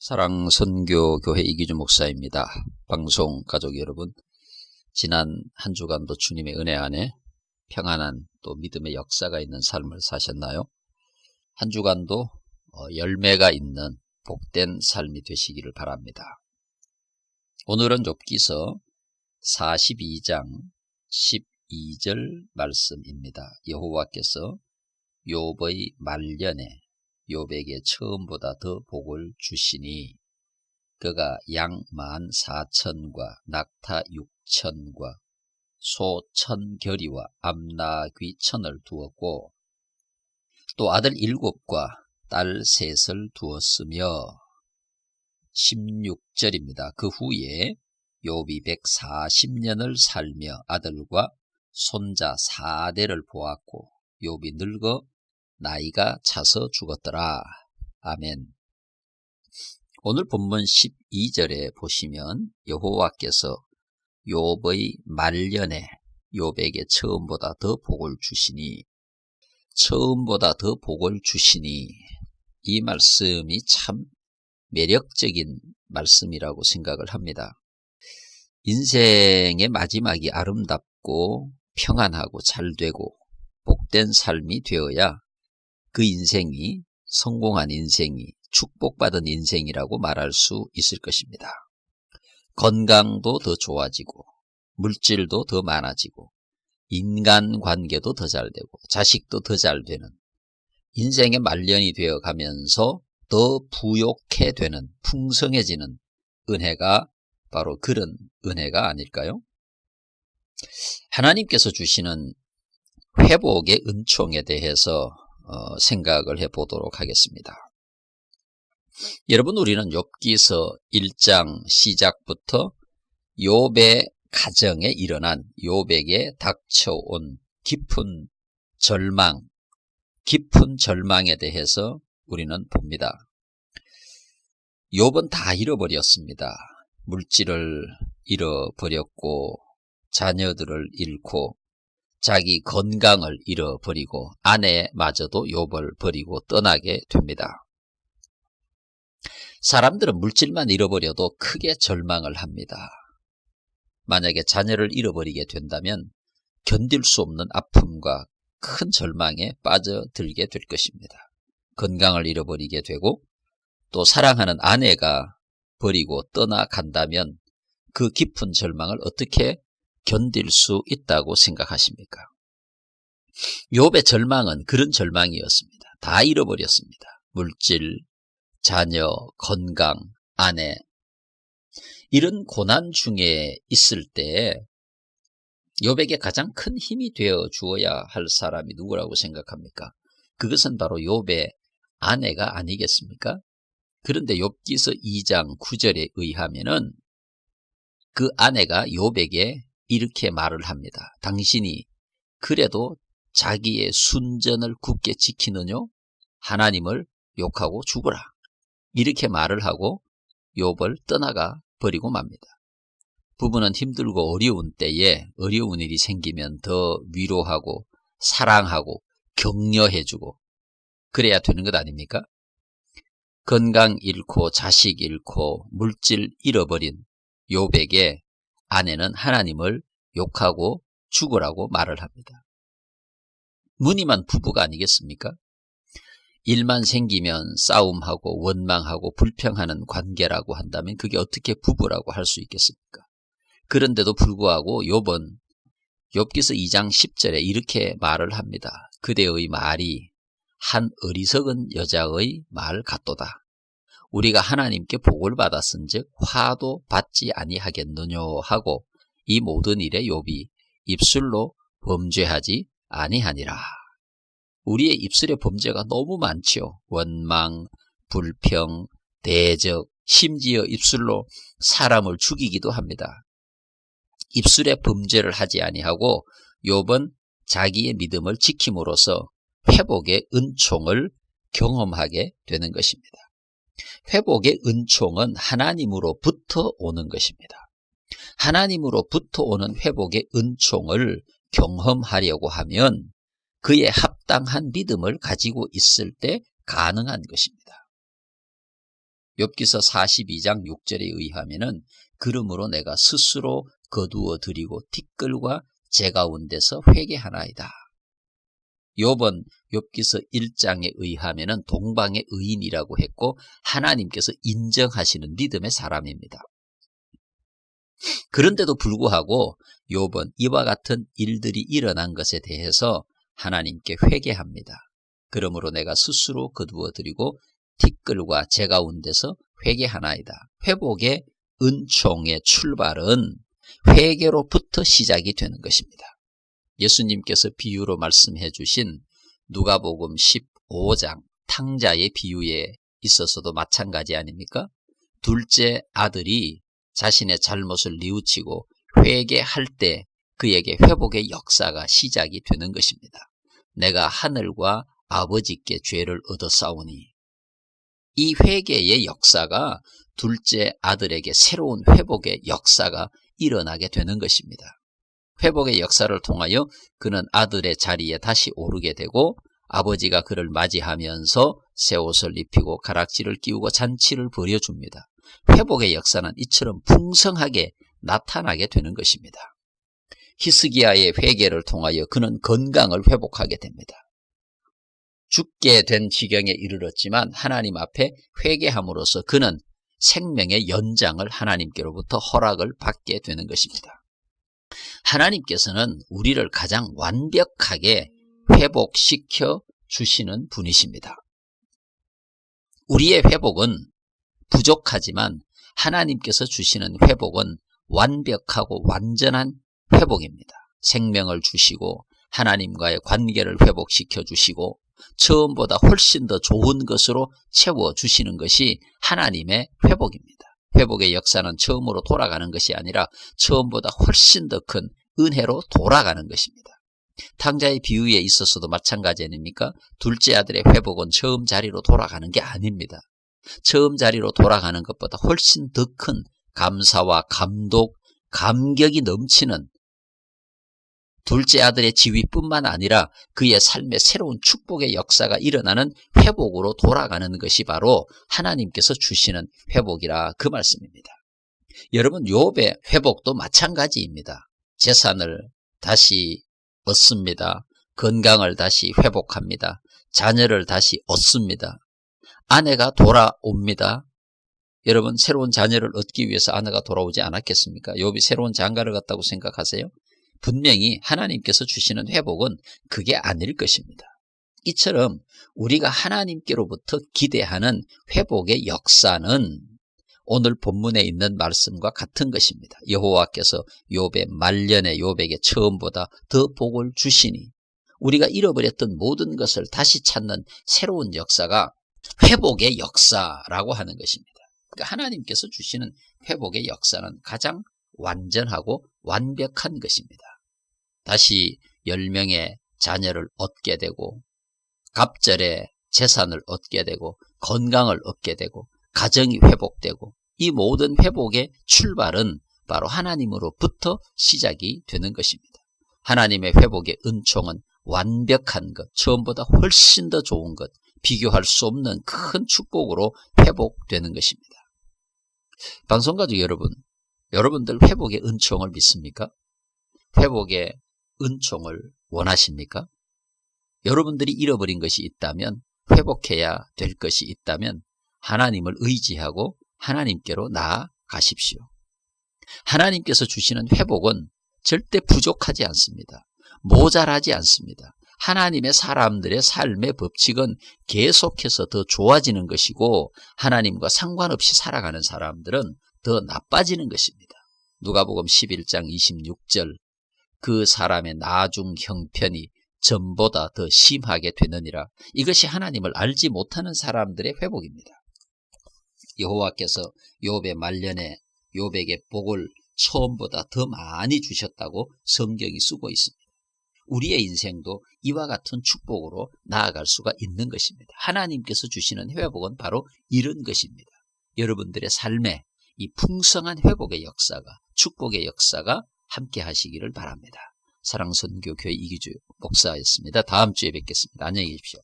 사랑선교교회 이기주 목사입니다. 방송 가족 여러분, 지난 한 주간도 주님의 은혜 안에 평안한 또 믿음의 역사가 있는 삶을 사셨나요? 한 주간도 열매가 있는 복된 삶이 되시기를 바랍니다. 오늘은 욥기서 42장 12절 말씀입니다. 여호와께서 욥의 말년에 욥에게 처음보다 더 복을 주시니 그가 양 14,000과 낙타 6,000과 소 1,000결이와 암나귀 1,000을 두었고 또 아들 7과 딸 3을 두었으며 16절입니다. 그 후에 욥이 140년을 살며 아들과 손자 4대를 보았고 욥이 늙어 나이가 차서 죽었더라. 아멘. 오늘 본문 12절에 보시면 여호와께서 욥의 말년에 욥에게 처음보다 더 복을 주시니, 처음보다 더 복을 주시니, 이 말씀이 참 매력적인 말씀이라고 생각을 합니다. 인생의 마지막이 아름답고 평안하고 잘되고 복된 삶이 되어야 그 인생이 성공한 인생이 축복받은 인생이라고 말할 수 있을 것입니다. 건강도 더 좋아지고 물질도 더 많아지고 인간관계도 더 잘되고 자식도 더 잘되는 인생의 말년이 되어 가면서 더 부욕해 되는 풍성해지는 은혜가 바로 그런 은혜가 아닐까요? 하나님께서 주시는 회복의 은총에 대해서 생각을 해보도록 하겠습니다. 여러분, 우리는 욥기서 1장 시작부터 욥의 가정에 일어난 욥에게 닥쳐온 깊은 절망에 대해서 우리는 봅니다. 욥은 다 잃어버렸습니다. 물질을 잃어버렸고 자녀들을 잃고 자기 건강을 잃어버리고 아내마저도 욥을 버리고 떠나게 됩니다. 사람들은 물질만 잃어버려도 크게 절망을 합니다. 만약에 자녀를 잃어버리게 된다면 견딜 수 없는 아픔과 큰 절망에 빠져들게 될 것입니다. 건강을 잃어버리게 되고 또 사랑하는 아내가 버리고 떠나간다면 그 깊은 절망을 어떻게 견딜 수 있다고 생각하십니까? 욥의 절망은 그런 절망이었습니다. 다 잃어버렸습니다. 물질, 자녀, 건강, 아내. 이런 고난 중에 있을 때 욥에게 가장 큰 힘이 되어 주어야 할 사람이 누구라고 생각합니까? 그것은 바로 욥의 아내가 아니겠습니까? 그런데 욥기서 2장 9절에 의하면은 그 아내가 욥에게 이렇게 말을 합니다. 당신이 그래도 자기의 순전을 굳게 지키느냐? 하나님을 욕하고 죽어라. 이렇게 말을 하고 욥을 떠나가 버리고 맙니다. 부부는 힘들고 어려운 때에 어려운 일이 생기면 더 위로하고 사랑하고 격려해주고 그래야 되는 것 아닙니까? 건강 잃고 자식 잃고 물질 잃어버린 욥에게 아내는 하나님을 욕하고 죽으라고 말을 합니다. 무늬만 부부가 아니겠습니까? 일만 생기면 싸움하고 원망하고 불평하는 관계라고 한다면 그게 어떻게 부부라고 할 수 있겠습니까? 그런데도 불구하고 욥은 욥기서 2장 10절에 이렇게 말을 합니다. 그대의 말이 한 어리석은 여자의 말 같도다. 우리가 하나님께 복을 받았은즉 화도 받지 아니하겠느냐 하고 이 모든 일에 욥이 입술로 범죄하지 아니하니라. 우리의 입술의 범죄가 너무 많지요. 원망, 불평, 대적, 심지어 입술로 사람을 죽이기도 합니다. 입술의 범죄를 하지 아니하고 욥은 자기의 믿음을 지킴으로써 회복의 은총을 경험하게 되는 것입니다. 회복의 은총은 하나님으로부터 오는 것입니다. 하나님으로부터 오는 회복의 은총을 경험하려고 하면 그에 합당한 믿음을 가지고 있을 때 가능한 것입니다. 욥기서 42장 6절에 의하면은 그러므로 내가 스스로 거두어 드리고 티끌과 재 가운데서 회개하나이다. 욥은 욥기서 1장에 의하면은 동방의 의인이라고 했고 하나님께서 인정하시는 믿음의 사람입니다. 그런데도 불구하고 욥은 이와 같은 일들이 일어난 것에 대해서 하나님께 회개합니다. 그러므로 내가 스스로 거두어 드리고 티끌과 재 가운데서 회개하나이다. 회복의 은총의 출발은 회개로부터 시작이 되는 것입니다. 예수님께서 비유로 말씀해 주신 누가복음 15장 탕자의 비유에 있어서도 마찬가지 아닙니까? 둘째 아들이 자신의 잘못을 뉘우치고 회개할 때 그에게 회복의 역사가 시작이 되는 것입니다. 내가 하늘과 아버지께 죄를 얻어싸우니 이 회개의 역사가 둘째 아들에게 새로운 회복의 역사가 일어나게 되는 것입니다. 회복의 역사를 통하여 그는 아들의 자리에 다시 오르게 되고 아버지가 그를 맞이하면서 새 옷을 입히고 가락지를 끼우고 잔치를 벌여줍니다. 회복의 역사는 이처럼 풍성하게 나타나게 되는 것입니다. 히스기야의 회개를 통하여 그는 건강을 회복하게 됩니다. 죽게 된 지경에 이르렀지만 하나님 앞에 회개함으로써 그는 생명의 연장을 하나님께로부터 허락을 받게 되는 것입니다. 하나님께서는 우리를 가장 완벽하게 회복시켜 주시는 분이십니다. 우리의 회복은 부족하지만 하나님께서 주시는 회복은 완벽하고 완전한 회복입니다. 생명을 주시고 하나님과의 관계를 회복시켜 주시고 처음보다 훨씬 더 좋은 것으로 채워주시는 것이 하나님의 회복입니다. 회복의 역사는 처음으로 돌아가는 것이 아니라 처음보다 훨씬 더 큰 은혜로 돌아가는 것입니다. 탕자의 비유에 있어서도 마찬가지 아닙니까? 둘째 아들의 회복은 처음 자리로 돌아가는 게 아닙니다. 처음 자리로 돌아가는 것보다 훨씬 더 큰 감사와 감독, 감격이 넘치는 둘째 아들의 지위뿐만 아니라 그의 삶의 새로운 축복의 역사가 일어나는 회복으로 돌아가는 것이 바로 하나님께서 주시는 회복이라 그 말씀입니다. 여러분, 욥의 회복도 마찬가지입니다. 재산을 다시 얻습니다. 건강을 다시 회복합니다. 자녀를 다시 얻습니다. 아내가 돌아옵니다. 여러분, 새로운 자녀를 얻기 위해서 아내가 돌아오지 않았겠습니까? 욥이 새로운 장가를 갔다고 생각하세요? 분명히 하나님께서 주시는 회복은 그게 아닐 것입니다. 이처럼 우리가 하나님께로부터 기대하는 회복의 역사는 오늘 본문에 있는 말씀과 같은 것입니다. 여호와께서 욥의 말년에 욥에게 처음보다 더 복을 주시니 우리가 잃어버렸던 모든 것을 다시 찾는 새로운 역사가 회복의 역사라고 하는 것입니다. 그러니까 하나님께서 주시는 회복의 역사는 가장 완전하고 완벽한 것입니다. 다시 10명의 자녀를 얻게 되고 갑절에 재산을 얻게 되고 건강을 얻게 되고 가정이 회복되고 이 모든 회복의 출발은 바로 하나님으로부터 시작이 되는 것입니다. 하나님의 회복의 은총은 완벽한 것, 처음보다 훨씬 더 좋은 것, 비교할 수 없는 큰 축복으로 회복되는 것입니다. 방송가족 여러분, 여러분들 회복의 은총을 믿습니까? 회복의 은총을 원하십니까? 여러분들이 잃어버린 것이 있다면, 회복해야 될 것이 있다면 하나님을 의지하고 하나님께로 나아가십시오. 하나님께서 주시는 회복은 절대 부족하지 않습니다. 모자라지 않습니다. 하나님의 사람들의 삶의 법칙은 계속해서 더 좋아지는 것이고 하나님과 상관없이 살아가는 사람들은 더 나빠지는 것입니다. 누가복음 11장 26절 그 사람의 나중 형편이 전보다 더 심하게 되느니라. 이것이 하나님을 알지 못하는 사람들의 회복입니다. 여호와께서 욥의 말년에 욥에게 복을 처음보다 더 많이 주셨다고 성경이 쓰고 있습니다. 우리의 인생도 이와 같은 축복으로 나아갈 수가 있는 것입니다. 하나님께서 주시는 회복은 바로 이런 것입니다. 여러분들의 삶에 이 풍성한 회복의 역사가, 축복의 역사가 함께 하시기를 바랍니다. 사랑선교교회 이기주 목사였습니다. 다음 주에 뵙겠습니다. 안녕히 계십시오.